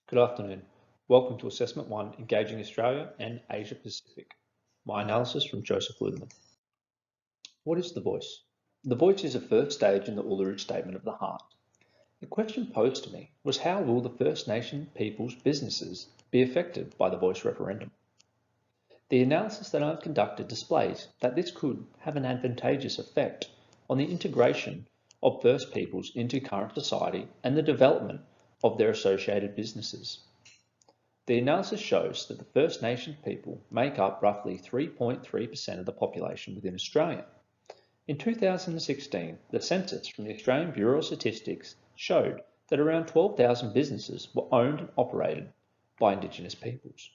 Good afternoon. Welcome to Assessment 1, Engaging Australia and Asia Pacific. My analysis from Joseph Ludeman. What is the voice? The voice is a first stage in the Uluru Statement of the Heart. The question posed to me was, how will the First Nation people's businesses be affected by the Voice Referendum? The analysis that I've conducted displays that this could have an advantageous effect on the integration of First Peoples into current society and the development of their associated businesses. The analysis shows that the First Nations people make up roughly 3.3% of the population within Australia. In 2016, the census from the Australian Bureau of Statistics showed that around 12,000 businesses were owned and operated by Indigenous peoples,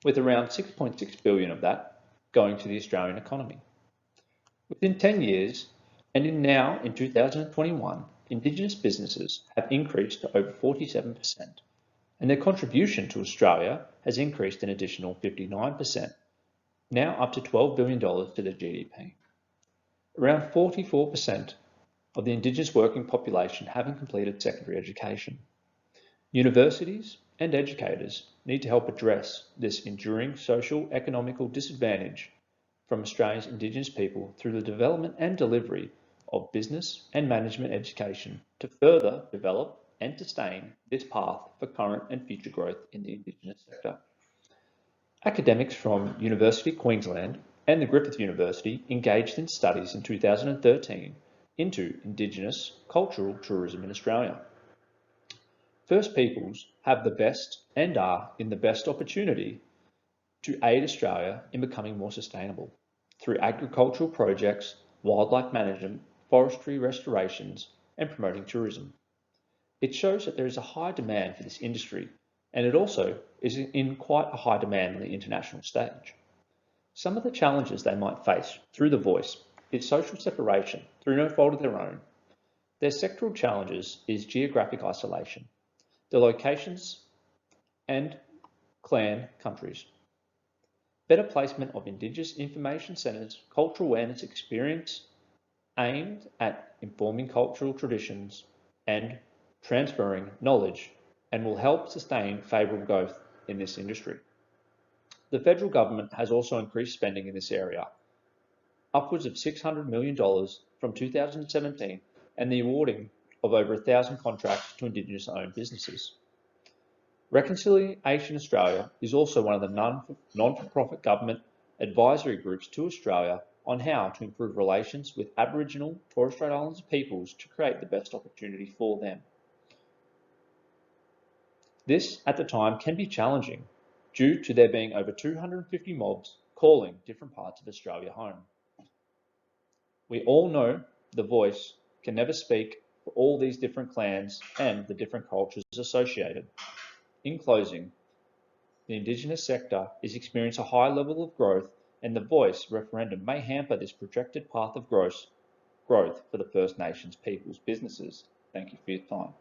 with around 6.6 billion of that going to the Australian economy. Within 10 years, and now in 2021, Indigenous businesses have increased to over 47%, and their contribution to Australia has increased an additional 59%, now up to $12 billion to the GDP. Around 44% of the Indigenous working population haven't completed secondary education. Universities and educators need to help address this enduring social economical disadvantage from Australia's Indigenous people through the development and delivery of business and management education to further develop and sustain this path for current and future growth in the Indigenous sector. Academics from University of Queensland and the Griffith University engaged in studies in 2013 into Indigenous cultural tourism in Australia. First Peoples have the best and are in the best opportunity to aid Australia in becoming more sustainable through agricultural projects, wildlife management, forestry restorations, and promoting tourism. It shows that there is a high demand for this industry, and it also is in quite a high demand on the international stage. Some of the challenges they might face through the voice is social separation through no fault of their own. Their sectoral challenges is geographic isolation, the locations and clan countries, better placement of Indigenous information centres, cultural awareness experience aimed at informing cultural traditions and transferring knowledge, and will help sustain favourable growth in this industry. The federal government has also increased spending in this area, upwards of $600 million from 2017, and the awarding of over 1,000 contracts to Indigenous-owned businesses. Reconciliation Australia is also one of the non-for-profit government advisory groups to Australia on how to improve relations with Aboriginal Torres Strait Islander peoples to create the best opportunity for them. This, at the time, can be challenging due to there being over 250 mobs calling different parts of Australia home. We all know the voice can never speak for all these different clans and the different cultures associated. In closing, the Indigenous sector is experiencing a high level of growth, and the Voice Referendum may hamper this projected path of growth for the First Nations people's businesses. Thank you for your time.